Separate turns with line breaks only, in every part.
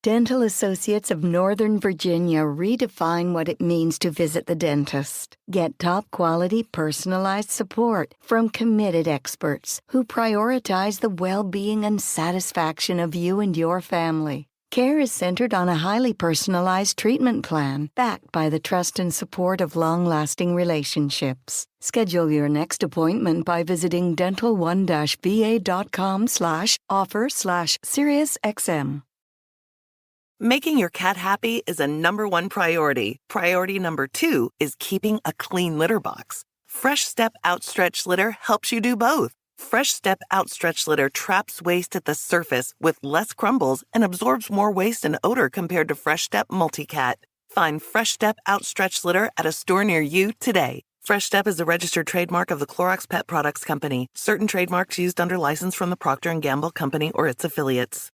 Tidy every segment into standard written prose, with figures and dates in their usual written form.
Dental Associates of Northern Virginia redefine what it means to visit the dentist. Get top-quality, personalized support from committed experts who prioritize the well-being and satisfaction of you and your family. Care is centered on a highly personalized treatment plan backed by the trust and support of long-lasting relationships. Schedule your next appointment by visiting dental1-va.com/offer/SiriusXM.
Making your cat happy is a number one priority. Priority number two is keeping a clean litter box. Fresh Step Outstretch Litter helps you do both. Fresh Step Outstretch Litter traps waste at the surface with less crumbles and absorbs more waste and odor compared to Fresh Step Multicat. Find Fresh Step Outstretch Litter at a store near you today. Fresh Step is a registered trademark of the Clorox Pet Products Company. Certain trademarks used under license from the Procter & Gamble Company or its affiliates.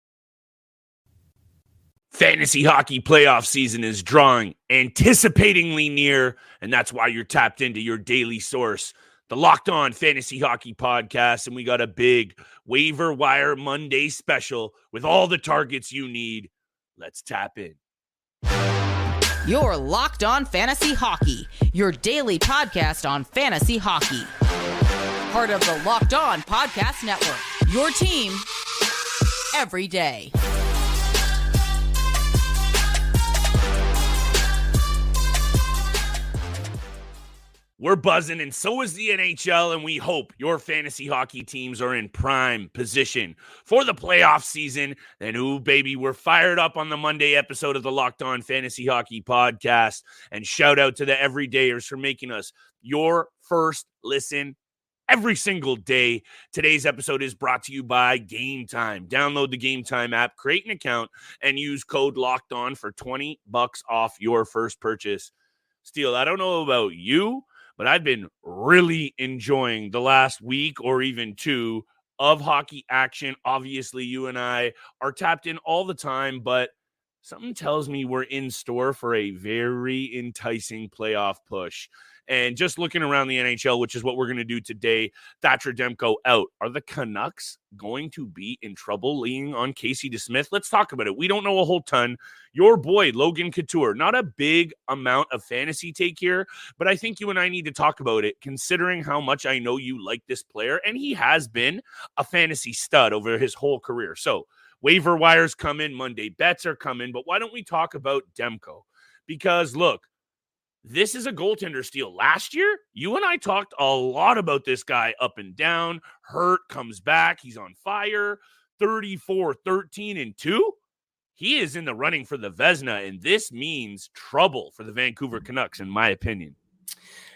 Fantasy hockey playoff season is drawing anticipatingly near, and that's why you're tapped into your daily source, the Locked On Fantasy Hockey Podcast, and we got a big Waiver-Wire Monday special with all the targets you need. Let's tap in.
You're Locked On Fantasy Hockey, your daily podcast on fantasy hockey. Part of the Locked On Podcast Network, your team every day.
We're buzzing, and so is the NHL, and we hope your fantasy hockey teams are in prime position for the playoff season. And ooh, baby, we're fired up on the Monday episode of the Locked On Fantasy Hockey Podcast. And shout out to the everydayers for making us your first listen every single day. Today's episode is brought to you by Game Time. Download the Game Time app, create an account, and use code Locked On for $20 off your first purchase. Steele, I don't know about you, but I've been really enjoying the last week or even two of hockey action. Obviously, you and I are tapped in all the time, but something tells me we're in store for a very enticing playoff push. And just looking around the NHL, which is what we're going to do today, Thatcher Demko out. Are the Canucks going to be in trouble leaning on Casey DeSmith? Let's talk about it. We don't know a whole ton. Your boy, Logan Couture, not a big amount of fantasy take here, but I think you and I need to talk about it, considering how much I know you like this player, and he has been a fantasy stud over his whole career. So waiver wires come in, Monday bets are coming, but why don't we talk about Demko? Because look, this is a goaltender steal. Last year, you and I talked a lot about this guy up and down. Hurt, comes back. He's on fire. 34, 13, and 2. He is in the running for the Vezina, and this means trouble for the Vancouver Canucks, in my opinion.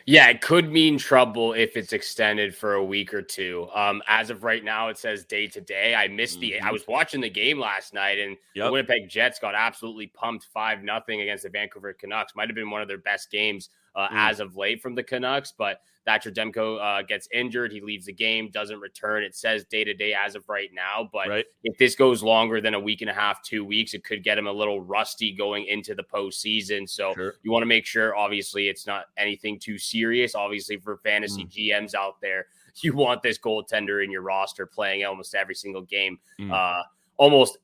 Yeah, it could mean trouble if it's extended for a week or two. As of right now, it says day to day. I missed I was watching the game last night, and the Winnipeg Jets got absolutely pumped 5-0 against the Vancouver Canucks. Might have been one of their best games as of late from the Canucks, but Thatcher Demko gets injured. He leaves the game, doesn't return. It says day to day as of right now, but if this goes longer than a week and a half, 2 weeks, it could get him a little rusty going into the postseason. So you want to make sure, obviously, it's not anything too serious. Obviously, for fantasy GMs out there, you want this goaltender in your roster playing almost every single game, almost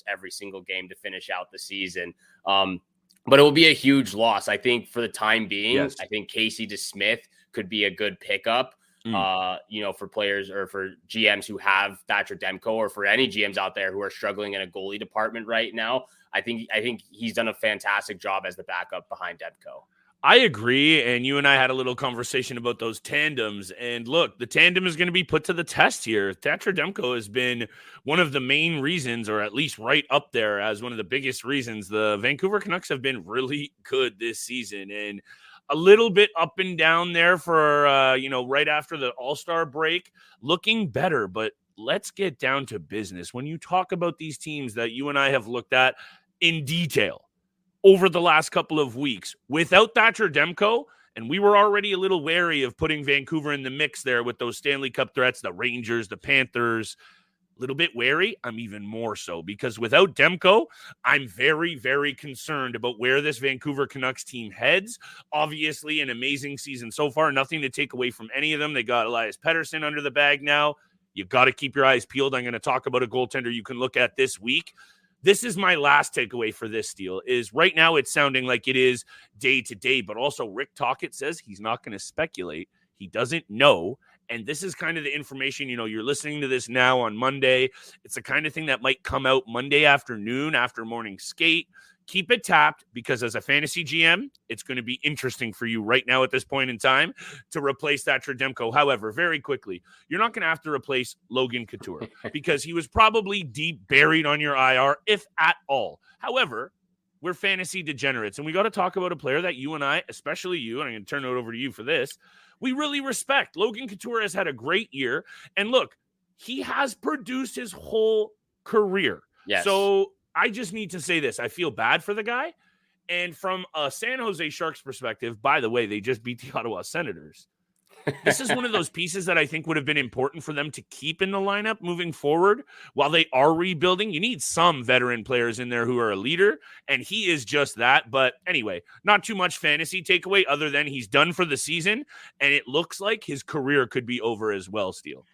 every single game to finish out the season. But it will be a huge loss. I think for the time being, I think Casey DeSmith could be a good pickup, for players or for GMs who have Thatcher Demko, or for any GMs out there who are struggling in a goalie department right now. I think he's done a fantastic job as the backup behind Demko.
I agree, and you and I had a little conversation about those tandems, and look, the tandem is going to be put to the test here. Thatcher Demko has been one of the main reasons, or at least right up there as one of the biggest reasons, the Vancouver Canucks have been really good this season, and a little bit up and down there for, right after the All-Star break, looking better, but let's get down to business. When you talk about these teams that you and I have looked at in detail over the last couple of weeks, without Thatcher Demko, and we were already a little wary of putting Vancouver in the mix there with those Stanley Cup threats, the Rangers, the Panthers, a little bit wary. I'm even more so, because without Demko, I'm very, very concerned about where this Vancouver Canucks team heads. Obviously, an amazing season so far. Nothing to take away from any of them. They got Elias Pettersson under the bag now. You've got to keep your eyes peeled. I'm going to talk about a goaltender you can look at this week. this is my last takeaway for this deal is right now it's sounding like it is day to day, but also Rick Tocchet says he's not going to speculate. He doesn't know. And this is kind of the information, you're listening to this now on Monday. It's the kind of thing that might come out Monday afternoon after morning skate. Keep it tapped because as a fantasy GM, it's going to be interesting for you right now at this point in time to replace Thatcher Demko. However, very quickly, you're not going to have to replace Logan Couture because he was probably deep buried on your IR, if at all. However, we're fantasy degenerates, and we got to talk about a player that you and I, especially you, and I'm going to turn it over to you for this, we really respect. Logan Couture has had a great year, and look, he has produced his whole career.
Yes.
So I just need to say this. I feel bad for the guy, and from a San Jose Sharks perspective, by the way, they just beat the Ottawa Senators. This is one of those pieces that I think would have been important for them to keep in the lineup moving forward while they are rebuilding. You need some veteran players in there who are a leader, and he is just that. But anyway, not too much fantasy takeaway other than he's done for the season, and it looks like his career could be over as well, Steele.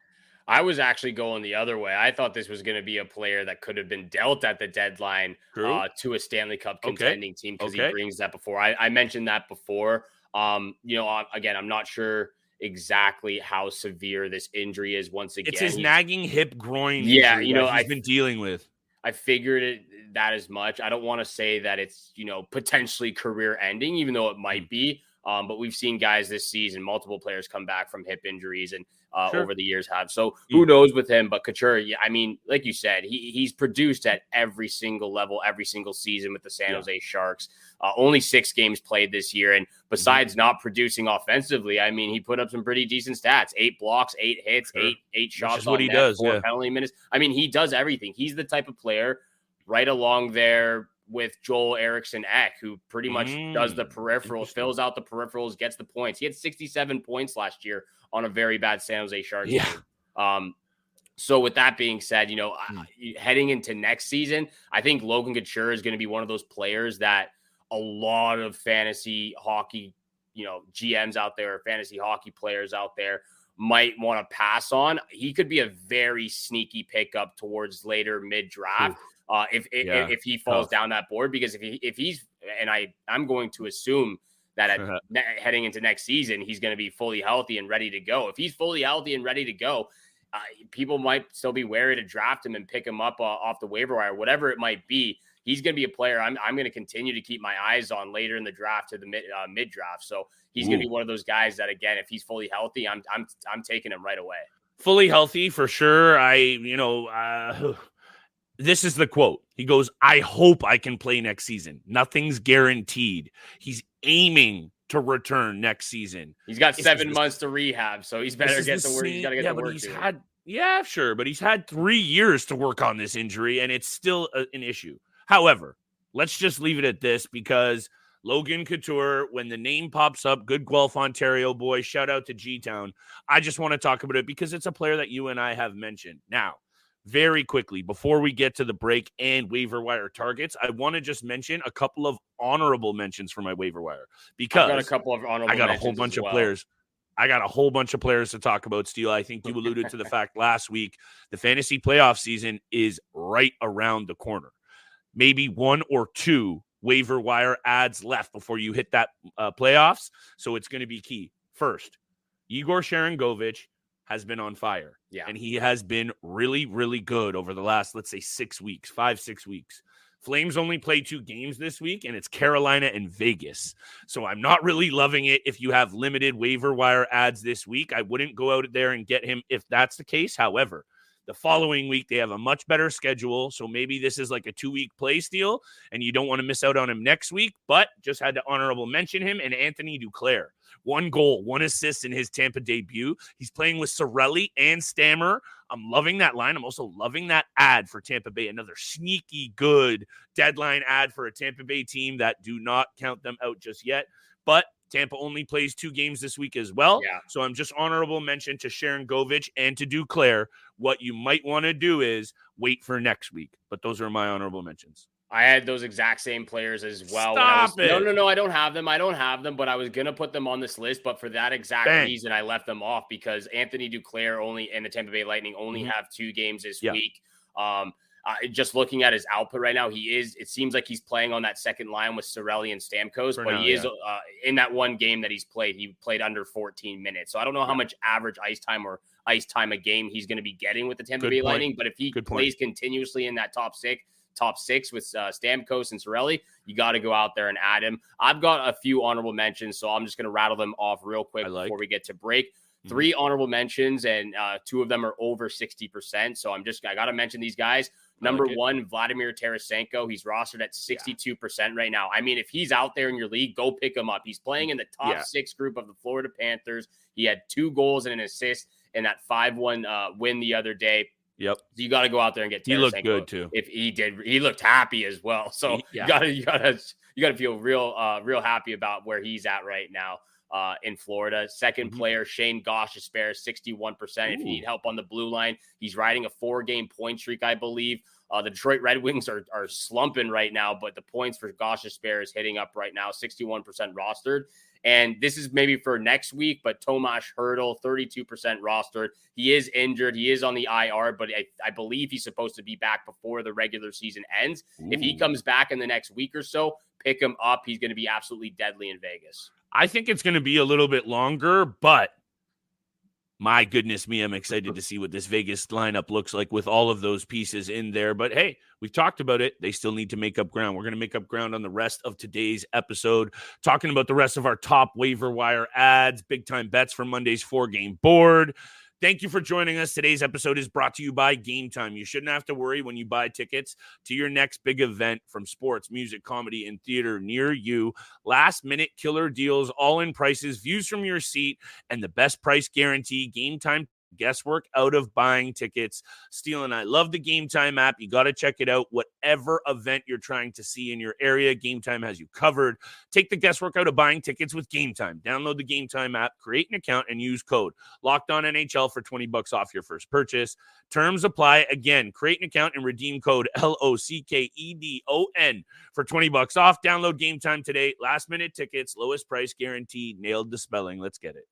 I was actually going the other way. I thought this was going to be a player that could have been dealt at the deadline to a Stanley Cup contending team because he brings that before. I mentioned that before. Again, I'm not sure exactly how severe this injury is. Once again,
it's his nagging hip groin
injury
he's been dealing with.
I figured that as much. I don't want to say that it's potentially career ending, even though it might be. But we've seen guys this season, multiple players come back from hip injuries and over the years have. So who knows with him? But Couture, like you said, he's produced at every single level, every single season with the San Jose Sharks. Only 6 games played this year. And besides not producing offensively, he put up some pretty decent stats. 8 blocks, 8 hits, 8 shots.
That's what he does.
4 penalty minutes. He does everything. He's the type of player right along there with Joel Eriksson Ek, who pretty much does the peripherals, fills out the peripherals, gets the points. He had 67 points last year on a very bad San Jose Sharks team. So with that being said, heading into next season, I think Logan Couture is going to be one of those players that a lot of fantasy hockey, GMs out there, fantasy hockey players out there might want to pass on. He could be a very sneaky pickup towards later mid-draft. If he falls down that board, because if he's, and I'm going to assume that heading into next season, he's going to be fully healthy and ready to go. If he's fully healthy and ready to go, people might still be wary to draft him and pick him up off the waiver wire, whatever it might be. He's going to be a player I'm going to continue to keep my eyes on later in the draft to the mid draft. So he's going to be one of those guys that, again, if he's fully healthy, I'm taking him right away.
Fully healthy for sure. This is the quote. He goes, "I hope I can play next season. Nothing's guaranteed." He's aiming to return next season.
He's got 7 months to rehab, so he's better get to work. He's got to get to work.
But he's had 3 years to work on this injury, and it's still an issue. However, let's just leave it at this because Logan Couture, when the name pops up, good Guelph, Ontario boy, shout out to G-Town. I just want to talk about it because it's a player that you and I have mentioned. Now, very quickly, before we get to the break and waiver wire targets, I want to just mention a couple of honorable mentions for my waiver wire because
I got a couple of honorable
I got a whole bunch of players. I got a whole bunch of players to talk about, Steele. I think you alluded to the fact last week, the fantasy playoff season is right around the corner. Maybe 1 or 2 waiver wire ads left before you hit that playoffs. So it's going to be key. First, Igor Sharangovich has been on fire. Yeah. And he has been really, really good over the last, let's say, 6 weeks, 5-6 weeks. Flames only play 2 games this week, and it's Carolina and Vegas. So I'm not really loving it if you have limited waiver wire ads this week. I wouldn't go out there and get him if that's the case. However, the following week, they have a much better schedule. So maybe this is like a 2-week play steal, and you don't want to miss out on him next week, but just had to honorable mention him. And Anthony Duclair, 1 goal, 1 assist in his Tampa debut. He's playing with Cirelli and Stammer. I'm loving that line. I'm also loving that ad for Tampa Bay. Another sneaky good deadline ad for a Tampa Bay team that do not count them out just yet. But Tampa only plays 2 games this week as well. Yeah. So I'm just honorable mention to Sharangovich and to Duclair. What you might want to do is wait for next week. But those are my honorable mentions.
I had those exact same players as well.
Stop it.
No, I don't have them. But I was going to put them on this list. But for that exact reason, I left them off because Anthony Duclair and the Tampa Bay Lightning only have 2 games this week. Just looking at his output right now, it seems like he's playing on that second line with Cirelli and Stamkos, but he is in that one game that he played under 14 minutes. So I don't know how much average ice time a game he's going to be getting with the Tampa Bay Lightning, but if he plays continuously in that top six with Stamkos and Cirelli, you got to go out there and add him. I've got a few honorable mentions, so I'm just going to rattle them off real quick before we get to break. 3 honorable mentions, and 2 of them are over 60%. So I got to mention these guys. Number 1, Vladimir Tarasenko. He's rostered at 62% right now. I mean, if he's out there in your league, go pick him up. He's playing in the top 6 group of the Florida Panthers. He had 2 goals and an assist in that 5-1 win the other day.
Yep.
So you got to go out there and get Tarasenko.
He looked good too.
If he looked happy as well. So you got to feel real happy about where he's at right now. In Florida. Second player, Shane Gostisbehere, 61%. If you need help on the blue line, he's riding a 4-game point streak, I believe. The Detroit Red Wings are slumping right now, but the points for Gostisbehere is hitting up right now, 61% rostered. And this is maybe for next week, but Tomas Hertl, 32% rostered. He is injured. He is on the IR, but I believe he's supposed to be back before the regular season ends. If he comes back in the next week or so, pick him up. He's going to be absolutely deadly in Vegas.
I think it's going to be a little bit longer, but my goodness me, I'm excited to see what this Vegas lineup looks like with all of those pieces in there. But hey, we've talked about it. They still need to make up ground. We're going to make up ground on the rest of today's episode, talking about the rest of our top waiver wire ads, big time bets for Monday's 4-game board. Thank you for joining us. Today's episode is brought to you by Game Time. You shouldn't have to worry when you buy tickets to your next big event from sports, music, comedy, and theater near you. Last-minute killer deals, all-in prices, views from your seat, and the best price guarantee. Game Time guesswork out of buying tickets. Steele and I love the Game Time app. You got to check it out. Whatever event you're trying to see in your area, Game Time has you covered. Take the guesswork out of buying tickets with Game Time. Download the Game Time app, create an account, and use code LOCKEDONNHL for $20 off your first purchase. Terms apply. Again, create an account and redeem code LOCKEDON for $20 off. Download Game Time today. Last minute tickets, lowest price guarantee. Nailed the spelling. Let's get it.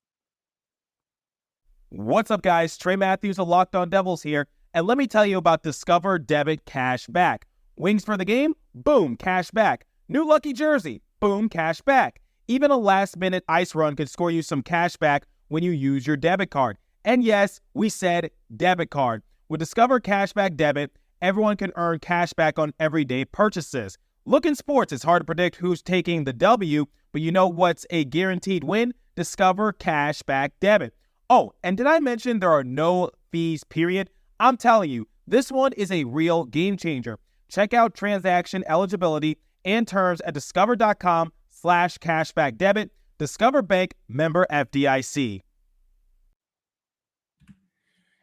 What's up, guys? Trey Matthews of Locked On Devils here, and let me tell you about Discover Debit Cash Back. Wings for the game? Boom, cash back. New lucky jersey? Boom, cash back. Even a last-minute ice run could score you some cash back when you use your debit card. And yes, we said debit card. With Discover Cashback Debit, everyone can earn cash back on everyday purchases. Look, in sports, it's hard to predict who's taking the W, but you know what's a guaranteed win? Discover Cashback Debit. Oh, and did I mention there are no fees, period? I'm telling you, this one is a real game changer. Check out transaction eligibility and terms at discover.com/cashbackdebit. Discover Bank, member FDIC.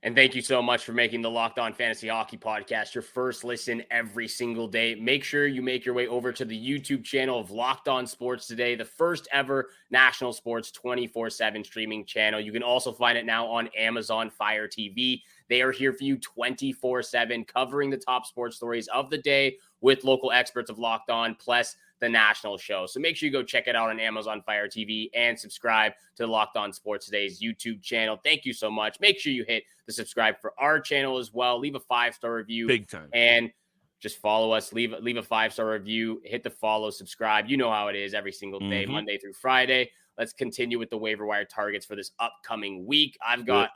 And thank you so much for making the Locked On Fantasy Hockey Podcast your first listen every single day. Make sure you make your way over to the YouTube channel of Locked On Sports Today, the first ever national sports 24/7 streaming channel. You can also find it now on Amazon Fire TV. They are here for you 24/7, covering the top sports stories of the day with local experts of Locked On, plus the national show. So make sure you go check it out on Amazon Fire TV and subscribe to the Locked On Sports Today's YouTube channel. Thank you so much. Make sure you hit the subscribe for our channel as well. Leave a 5-star review.
Big time.
And just follow us. Leave a 5-star review. Hit the follow, subscribe. You know how it is every single day, Monday through Friday. Let's continue with the waiver wire targets for this upcoming week. I've got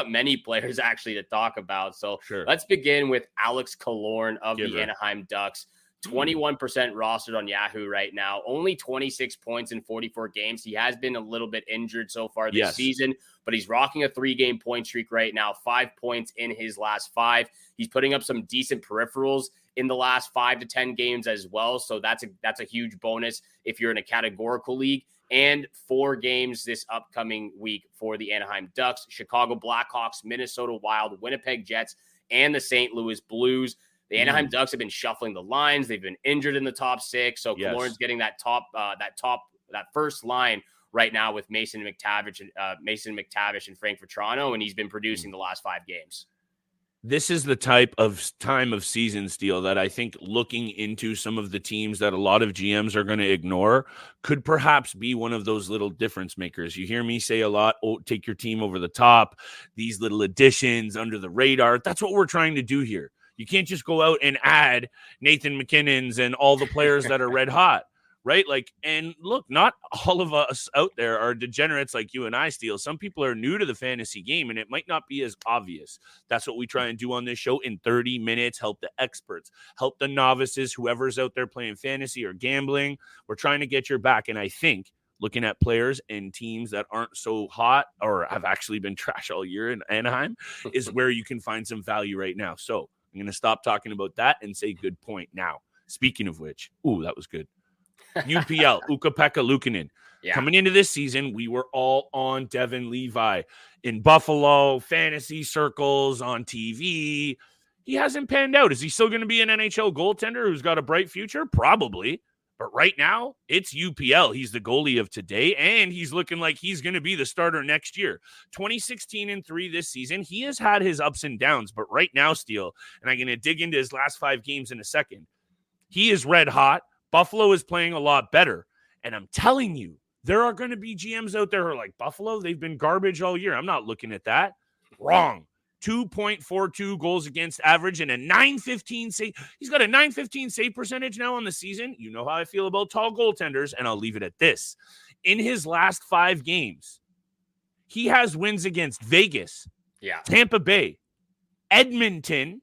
many players actually to talk about. So let's begin with Alex Killorn of the Anaheim Ducks. 21% rostered on Yahoo right now. Only 26 points in 44 games. He has been a little bit injured so far this season, but he's rocking a 3-game point streak right now. 5 points in his last 5. He's putting up some decent peripherals in the last 5 to 10 games as well. So that's a huge bonus if you're in a categorical league. And 4 games this upcoming week for the Anaheim Ducks: Chicago Blackhawks, Minnesota Wild, Winnipeg Jets, and the St. Louis Blues. The Anaheim Ducks have been shuffling the lines. They've been injured in the top 6. So Killorn's getting that first line right now with Mason McTavish and Frank Vetrano, and he's been producing the last 5 games.
This is the type of time of season, Steele, that I think looking into some of the teams that a lot of GMs are going to ignore could perhaps be one of those little difference makers. You hear me say a lot, take your team over the top, these little additions under the radar. That's what we're trying to do here. You can't just go out and add Nathan McKinnon's and all the players that are red hot, right? Like, and look, not all of us out there are degenerates like you and I, Steele. Some people are new to the fantasy game, and it might not be as obvious. That's what we try and do on this show in 30 minutes. Help the experts, help the novices, whoever's out there playing fantasy or gambling. We're trying to get your back, and I think looking at players and teams that aren't so hot or have actually been trash all year in Anaheim is where you can find some value right now. So I'm going to stop talking about that and say good point now. Speaking of which, that was good. UPL, Ukko-Pekka Luukkonen. Yeah. Coming into this season, we were all on Devin Levi in Buffalo, fantasy circles, on TV. He hasn't panned out. Is he still going to be an NHL goaltender who's got a bright future? Probably. But right now, it's UPL. He's the goalie of today, and he's looking like he's going to be the starter next year. 2016-3 this season. He has had his ups and downs, but right now, Steele, and I'm going to dig into his last 5 games in a second, he is red hot. Buffalo is playing a lot better. And I'm telling you, there are going to be GMs out there who are like, Buffalo, they've been garbage all year. I'm not looking at that. Wrong. 2.42 goals against average and a 915 save. He's got a 915 save percentage now on the season. You know how I feel about tall goaltenders, and I'll leave it at this. In his last 5 games, he has wins against Vegas, Tampa Bay, Edmonton,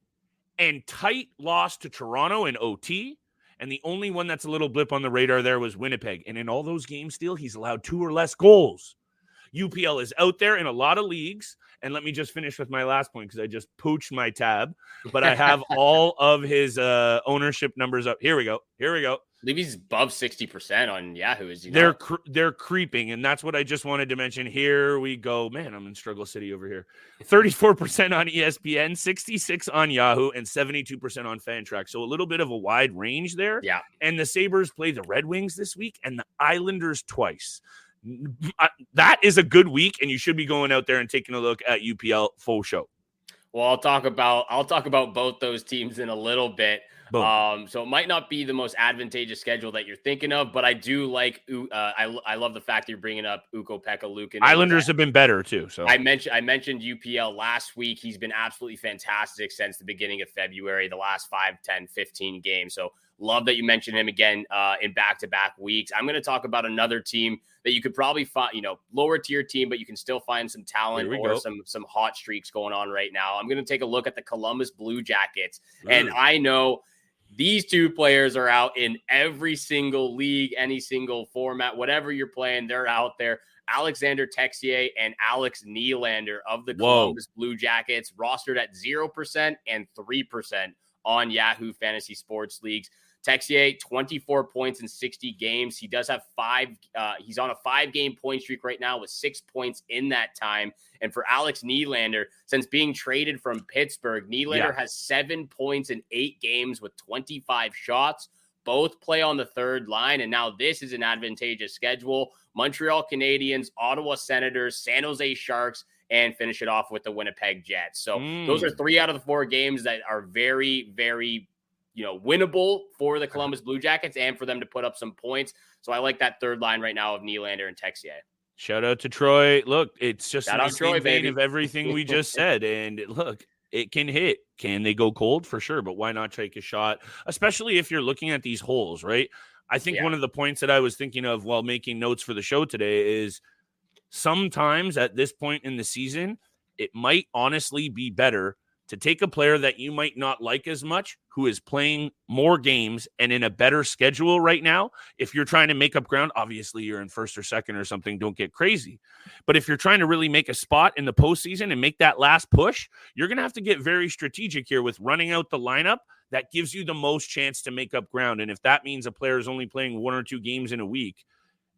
and tight loss to Toronto in OT. And the only one that's a little blip on the radar there was Winnipeg. And in all those games, Steele, he's allowed 2 or less goals. UPL is out there in a lot of leagues. And let me just finish with my last point because I just pooched my tab. But I have all of his ownership numbers up. Here we go. I
believe he's above 60% on Yahoo. Is he?
They're creeping, and that's what I just wanted to mention. Here we go. Man, I'm in Struggle City over here. 34% on ESPN, 66 on Yahoo, and 72% on Fantrax. So a little bit of a wide range there.
Yeah.
And the Sabres play the Red Wings this week and the Islanders twice. That is a good week, and you should be going out there and taking a look at UPL full show.
Well, I'll talk about both those teams in a little bit. So it might not be the most advantageous schedule that you're thinking of, but I do like. I love the fact that you're bringing up Ukko-Pekka Luukkonen.
Islanders have been better too. So
I mentioned UPL last week. He's been absolutely fantastic since the beginning of February, the last 5, 10, 15 games. So love that you mentioned him again in back-to-back weeks. I'm going to talk about another team that you could probably find, lower tier team, but you can still find some talent or some hot streaks going on right now. I'm going to take a look at the Columbus Blue Jackets, and I know these 2 players are out in every single league, any single format, whatever you're playing, they're out there. Alexander Texier and Alex Nylander of the Columbus Blue Jackets, rostered at 0% and 3% on Yahoo Fantasy Sports Leagues. Texier, 24 points in 60 games. He does have 5. He's on a 5-game point streak right now with 6 points in that time. And for Alex Nylander, since being traded from Pittsburgh, Nylander has 7 points in 8 games with 25 shots. Both play on the third line. And now this is an advantageous schedule. Montreal Canadiens, Ottawa Senators, San Jose Sharks, and finish it off with the Winnipeg Jets. So those are 3 out of the 4 games that are very, very winnable for the Columbus Blue Jackets and for them to put up some points. So I like that third line right now of Nylander and Texier.
Shout out to Troy. Look, it's just in the same vein of everything we just said. And look, it can hit. Can they go cold? For sure. But why not take a shot? Especially if you're looking at these holes, right? I think one of the points that I was thinking of while making notes for the show today is sometimes at this point in the season, it might honestly be better to take a player that you might not like as much, who is playing more games and in a better schedule right now. If you're trying to make up ground, obviously you're in first or second or something, don't get crazy. But if you're trying to really make a spot in the postseason and make that last push, you're going to have to get very strategic here with running out the lineup that gives you the most chance to make up ground. And if that means a player is only playing 1 or 2 games in a week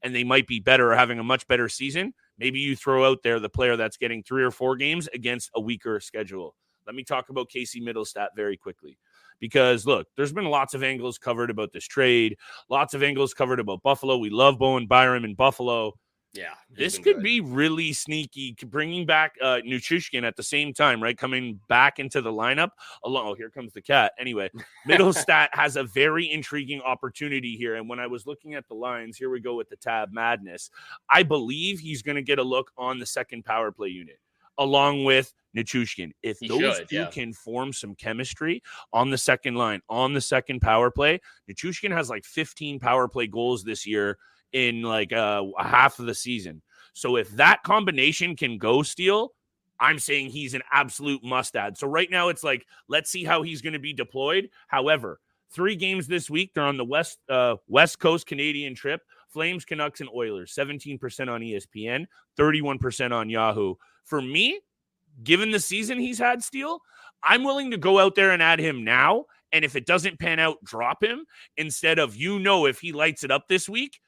and they might be better or having a much better season, maybe you throw out there the player that's getting 3 or 4 games against a weaker schedule. Let me talk about Casey Mittelstadt very quickly because, look, there's been lots of angles covered about this trade, lots of angles covered about Buffalo. We love Bowen Byram in Buffalo.
Yeah.
This could be really sneaky, bringing back Nichushkin at the same time, right? Coming back into the lineup. Oh, here comes the cat. Anyway, Mittelstadt has a very intriguing opportunity here. And when I was looking at the lines, here we go with the tab madness. I believe he's going to get a look on the second power play unit. along with Nichushkin. If
He
those
should,
two
yeah.
can form some chemistry on the second line, on the second power play, Nichushkin has like 15 power play goals this year in like a half of the season. So if that combination can go, Steele, I'm saying he's an absolute must-add. So right now it's like, let's see how he's going to be deployed. However, 3 games this week, they're on the West Coast Canadian trip. Flames, Canucks, and Oilers, 17% on ESPN, 31% on Yahoo. For me, given the season he's had, Steele, I'm willing to go out there and add him now. And if it doesn't pan out, drop him instead of, if he lights it up this week,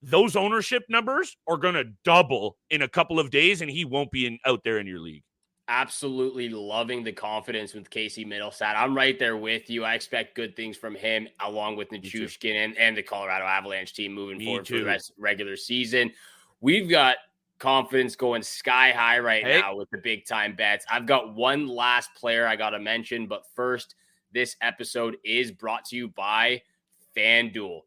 those ownership numbers are going to double in a couple of days and he won't be out there in your league.
Absolutely loving the confidence with Casey Middlestat. I'm right there with you. I expect good things from him, along with Nichushkin and the Colorado Avalanche team moving forward for the rest of the regular season. We've got confidence going sky high now with the big time bets. I've got one last player I got to mention, but first, this episode is brought to you by FanDuel.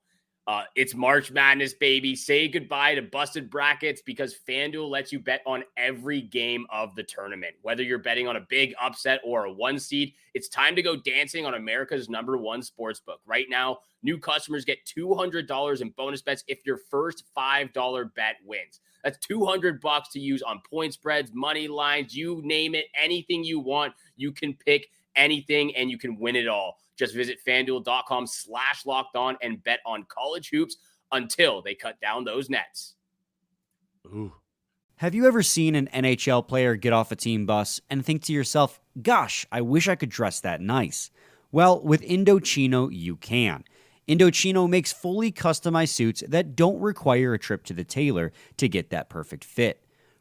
It's March Madness, baby. Say goodbye to busted brackets because FanDuel lets you bet on every game of the tournament. Whether you're betting on a big upset or a 1 seed, it's time to go dancing on America's #1 sportsbook. Right now, new customers get $200 in bonus bets if your first $5 bet wins. That's $200 to use on point spreads, money lines, you name it, anything you want. You can pick anything and you can win it all. Just visit FanDuel.com/lockedon and bet on college hoops until they cut down those nets.
Ooh. Have you ever seen an NHL player get off a team bus and think to yourself, gosh, I wish I could dress that nice? Well, with Indochino, you can. Indochino makes fully customized suits that don't require a trip to the tailor to get that perfect fit.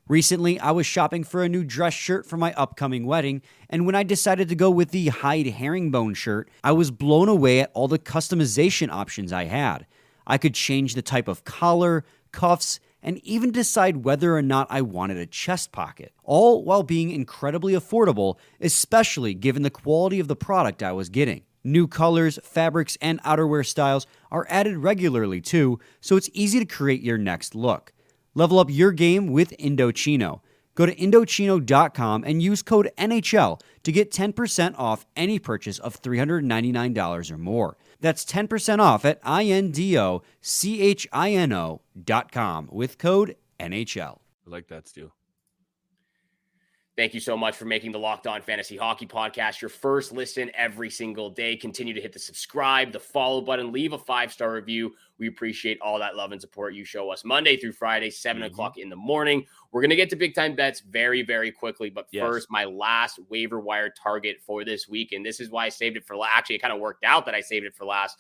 Recently, I was shopping for a new dress shirt for my upcoming wedding, and when I decided to go with the Hyde herringbone shirt, I was blown away at all the customization options I had. I could change the type of collar, cuffs, and even decide whether or not I wanted a chest pocket, all while being incredibly affordable, especially given the quality of the product I was getting. New colors, fabrics, and outerwear styles are added regularly too, so it's easy to create your next look. Level up your game with Indochino. Go to Indochino.com and use code NHL to get 10% off any purchase of $399 or more. That's 10% off at INDOCHINO.com with code NHL.
I like that, Stu.
Thank you so much for making the Locked On Fantasy Hockey Podcast your first listen every single day. Continue to hit the subscribe, the follow button, leave a 5-star review. We appreciate all that love and support you show us Monday through Friday, 7 o'clock in the morning. We're going to get to big time bets very, very quickly. But first, my last waiver wire target for this week. And this is why I saved it for last. Actually, it kind of worked out that I saved it for last.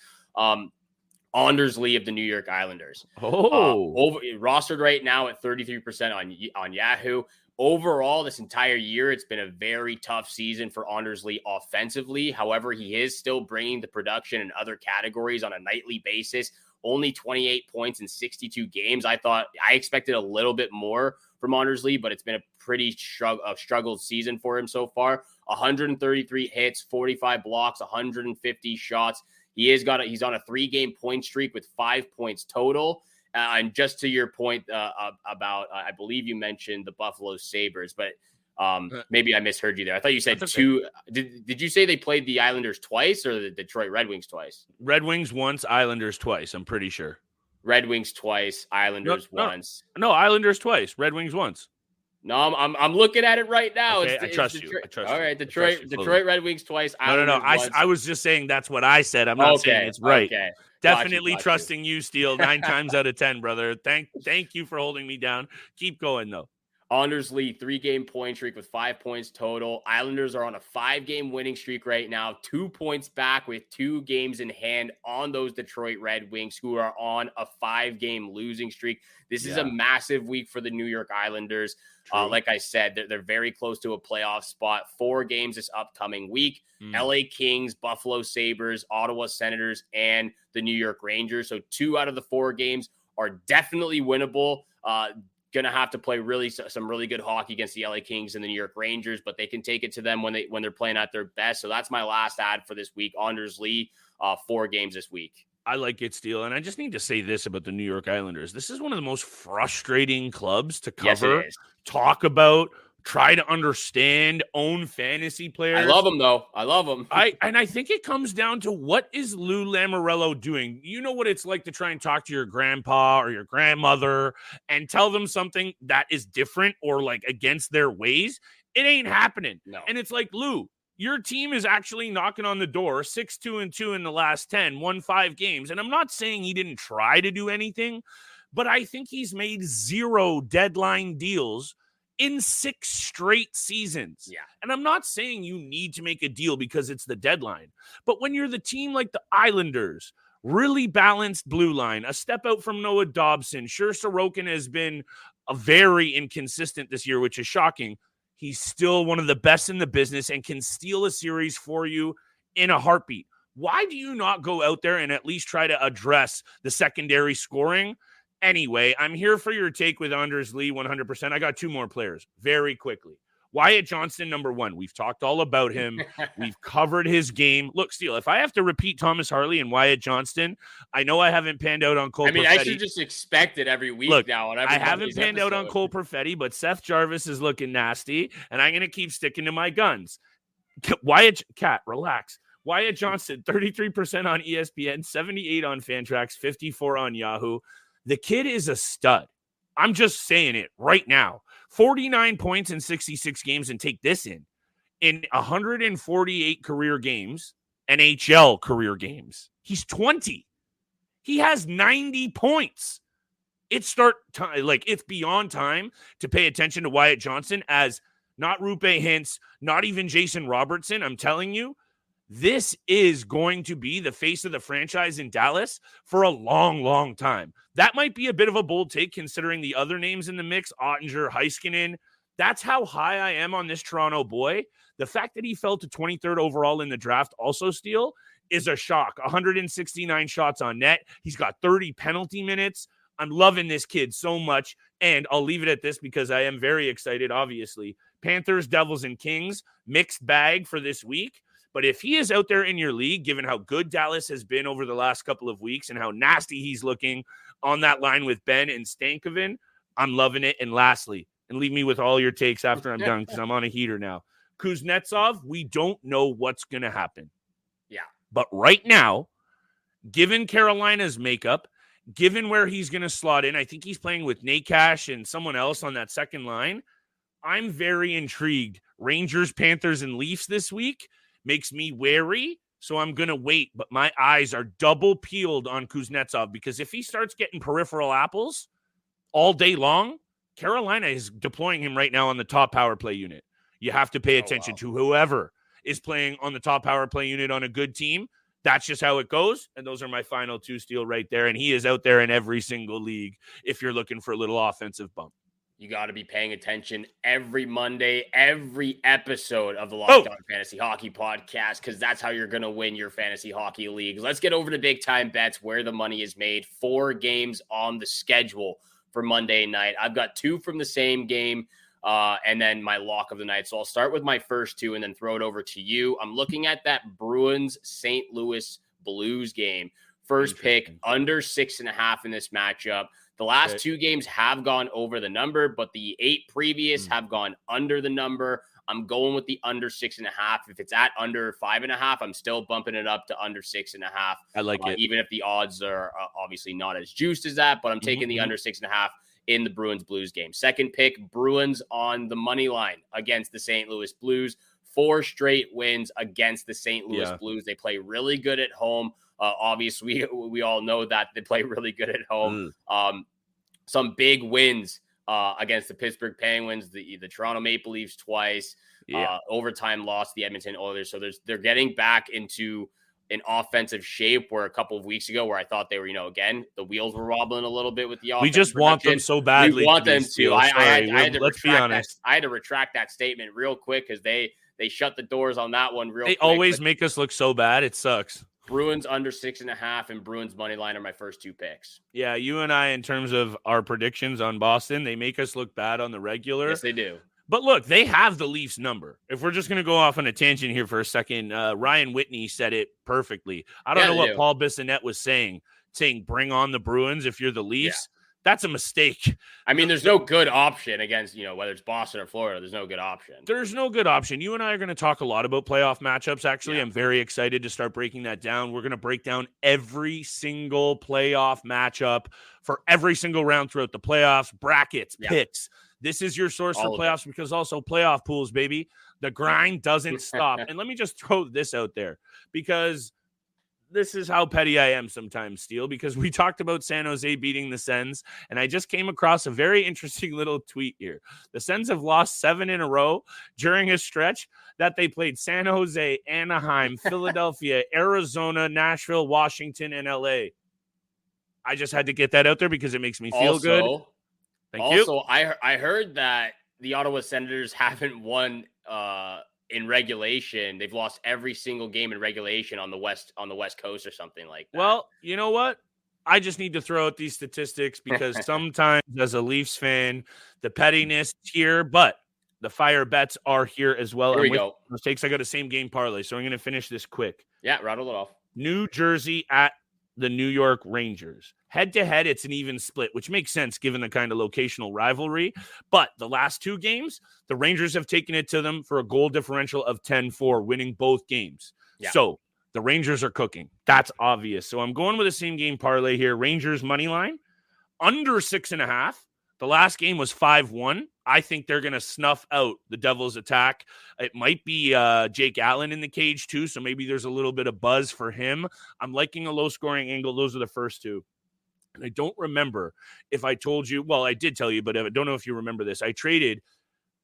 Anders Lee of the New York Islanders. Rostered right now at 33% on Yahoo. Overall, this entire year, it's been a very tough season for Anders Lee offensively. However, he is still bringing the production in other categories on a nightly basis. Only 28 points in 62 games. I expected a little bit more from Anders Lee, but it's been a pretty struggled season for him so far. 133 hits, 45 blocks, 150 shots. He's on a 3-game point streak with 5 points total. And just to your point about, I believe you mentioned the Buffalo Sabres, but maybe I misheard you there. I thought you said two. Did you say they played the Islanders twice or the Detroit Red Wings twice?
Red Wings once, Islanders twice. I'm pretty sure.
Red Wings twice, Islanders once.
No, Islanders twice, Red Wings once.
No, I'm looking at it right now.
Okay, I trust you.
All right, Detroit Red Wings twice.
No. I was just saying that's what I said. I'm not saying it's right. Okay. Definitely trusting you, Steele. 9 times out of 10, brother. Thank you for holding me down. Keep going, though.
Anders Lee, 3-game point streak with 5 points total. Islanders are on a 5-game winning streak right now. 2 points back with 2 games in hand on those Detroit Red Wings, who are on a 5-game losing streak. This is a massive week for the New York Islanders. Like I said, they're very close to a playoff spot. 4 games this upcoming week. LA Kings, Buffalo Sabres, Ottawa Senators, and the New York Rangers. So 2 out of the 4 games are definitely winnable. Going to have to play some really good hockey against the LA Kings and the New York Rangers, but they can take it to them when they're playing at their best. So that's my last ad for this week. Anders Lee, 4 games this week.
I like it, Steele. And I just need to say this about the New York Islanders. This is one of the most frustrating clubs to cover, talk about, try to understand, own fantasy players.
I love them, though. I love them.
I think it comes down to, what is Lou Lamoriello doing? You know what it's like to try and talk to your grandpa or your grandmother and tell them something that is different or like against their ways. It ain't happening.
No.
And it's like, Lou, your team is actually knocking on the door, 6-2-2 in the last 10, won 5 games. And I'm not saying he didn't try to do anything, but I think he's made 0 deadline deals in 6 straight seasons.
Yeah.
And I'm not saying you need to make a deal because it's the deadline, but when you're the team like the Islanders, really balanced blue line, a step out from Noah Dobson, sure, Sorokin has been a very inconsistent this year, which is shocking. He's still one of the best in the business and can steal a series for you in a heartbeat. Why do you not go out there and at least try to address the secondary scoring? Anyway, I'm here for your take with Anders Lee 100%. I got 2 more players very quickly. Wyatt Johnston, number 1. We've talked all about him. We've covered his game. Look, Steele, if I have to repeat Thomas Harley and Wyatt Johnston, I know I haven't panned out on Cole Perfetti.
I should just expect it every week.
Look,
now.
I haven't panned out on Cole Perfetti, but Seth Jarvis is looking nasty, and I'm going to keep sticking to my guns. Relax. Wyatt Johnston, 33% on ESPN, 78 on Fantrax, 54 on Yahoo. The kid is a stud. I'm just saying it right now. 49 points in 66 games, and take this in 148 career games, NHL career games. He's 20. He has 90 points. It's beyond time to pay attention to Wyatt Johnston as not Rupe Hintz, not even Jason Robertson. I'm telling you, this is going to be the face of the franchise in Dallas for a long, long time. That might be a bit of a bold take considering the other names in the mix, Ottinger, Heiskanen. That's how high I am on this Toronto boy. The fact that he fell to 23rd overall in the draft also, Steele, is a shock. 169 shots on net. He's got 30 penalty minutes. I'm loving this kid so much, and I'll leave it at this because I am very excited, obviously. Panthers, Devils, and Kings, mixed bag for this week. But if he is out there in your league, given how good Dallas has been over the last couple of weeks and how nasty he's looking on that line with Ben and Stankoven, I'm loving it. And lastly, and leave me with all your takes after I'm done because I'm on a heater now. Kuznetsov, we don't know what's going to happen.
Yeah.
But right now, given Carolina's makeup, given where he's going to slot in, I think he's playing with Nate Cash and someone else on that second line. I'm very intrigued. Rangers, Panthers, and Leafs this week makes me wary, so I'm going to wait. But my eyes are double peeled on Kuznetsov because if he starts getting peripheral apples all day long, Carolina is deploying him right now on the top power play unit. You have to pay attention to whoever is playing on the top power play unit on a good team. That's just how it goes. And those are my final 2, Steele, right there. And he is out there in every single league if you're looking for a little offensive bump.
You got to be paying attention every Monday, every episode of the Locked On Fantasy Hockey Podcast, because that's how you're going to win your fantasy hockey leagues. Let's get over to big time bets where the money is made. 4 games on the schedule for Monday night. I've got 2 from the same game and then my lock of the night. So I'll start with my first 2 and then throw it over to you. I'm looking at that Bruins St. Louis Blues game. First pick, under 6.5 in this matchup. The last 2 games have gone over the number, but the 8 previous have gone under the number. I'm going with the under 6.5. If it's at under 5.5, I'm still bumping it up to under 6.5.
I like it.
Even if the odds are obviously not as juiced as that, but I'm taking the under 6.5 in the Bruins Blues game. Second pick, Bruins on the money line against the St. Louis Blues. 4 straight wins against the St. Louis Blues. They play really good at home. Obviously, we all know that they play really good at home. Some big wins against the Pittsburgh Penguins, the Toronto Maple Leafs twice, overtime loss to the Edmonton Oilers. So they're getting back into an offensive shape where a couple of weeks ago where I thought they were, again, the wheels were wobbling a little bit with the offense.
We just want them so badly.
We want them to. I had to retract that statement real quick because they shut the doors on that one real quick.
They always make us look so bad. It sucks.
Bruins under 6.5 and Bruins money line are my first 2 picks.
Yeah, you and I, in terms of our predictions on Boston, they make us look bad on the regular.
Yes, they do.
But look, they have the Leafs number. If we're just going to go off on a tangent here for a second, Ryan Whitney said it perfectly. I don't know what Paul Bissonnette was saying bring on the Bruins if you're the Leafs. That's a mistake.
I mean, there's no good option against, whether it's Boston or Florida. There's no good option.
There's no good option. You and I are going to talk a lot about playoff matchups, actually. Yeah. I'm very excited to start breaking that down. We're going to break down every single playoff matchup for every single round throughout the playoffs, brackets, picks. This is your source for playoffs because also playoff pools, baby. The grind doesn't stop. And let me just throw this out there because this is how petty I am sometimes, Steele, because we talked about San Jose beating the Sens, and I just came across a very interesting little tweet here. The Sens have lost 7 in a row during a stretch that they played San Jose, Anaheim, Philadelphia, Arizona, Nashville, Washington, and LA. I just had to get that out there because it makes me feel good. Thank you.
Also, I heard that the Ottawa Senators haven't won in regulation. They've lost every single game in regulation on the West Coast or something like that.
Well, you know what? I just need to throw out these statistics because sometimes as a Leafs fan, the pettiness here, but the fire bets are here as well.
Here we go.
Mistakes. I got a same game parlay, so I'm going to finish this quick.
Yeah, rattle it off.
New Jersey at the New York Rangers. Head-to-head, it's an even split, which makes sense given the kind of locational rivalry. But the last 2 games, the Rangers have taken it to them for a goal differential of 10-4, winning both games. Yeah. So the Rangers are cooking. That's obvious. So I'm going with the same game parlay here. Rangers money line, under 6.5. The last game was 5-1. I think they're going to snuff out the Devils' attack. It might be Jake Allen in the cage too, so maybe there's a little bit of buzz for him. I'm liking a low-scoring angle. Those are the first 2. And I don't remember if I told you. Well, I did tell you, but I don't know if you remember this. I traded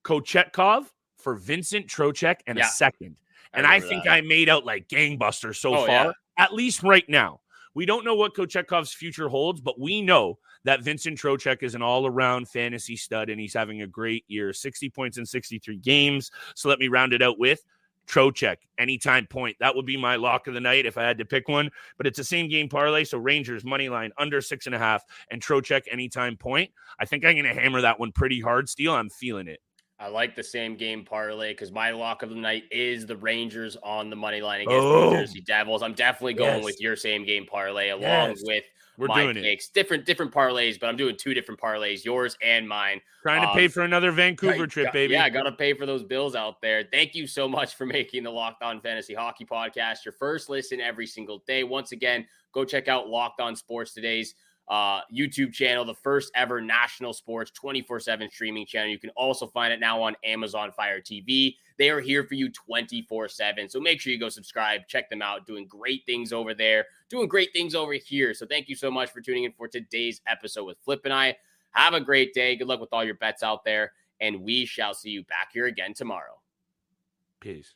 Kochetkov for Vincent Trocheck and a second. And I think I made out like gangbusters so far, at least right now. We don't know what Kochetkov's future holds, but we know that Vincent Trocheck is an all-around fantasy stud, and he's having a great year. 60 points in 63 games. So let me round it out with Trocheck, anytime point. That would be my lock of the night if I had to pick one. But it's the same game parlay, so Rangers money line under 6.5 and Trocheck anytime point. I think I'm going to hammer that one pretty hard, Steele. I'm feeling it.
I like the same game parlay because my lock of the night is the Rangers on the money line against the New Jersey Devils. I'm definitely going with your same game parlay along with my picks. Different parlays, but I'm doing 2 different parlays, yours and mine.
Trying to pay for another Vancouver trip, baby.
Yeah, I got to pay for those bills out there. Thank you so much for making the Locked On Fantasy Hockey Podcast your first listen every single day. Once again, go check out Locked On Sports Today's YouTube channel, the first ever national sports 24/7 streaming channel. You can also find it now on Amazon Fire TV. They are here for you 24/7. So make sure you go subscribe, check them out, doing great things over there, doing great things over here. So thank you so much for tuning in for today's episode with Flip and I. Have a great day. Good luck with all your bets out there, and we shall see you back here again tomorrow.
Peace.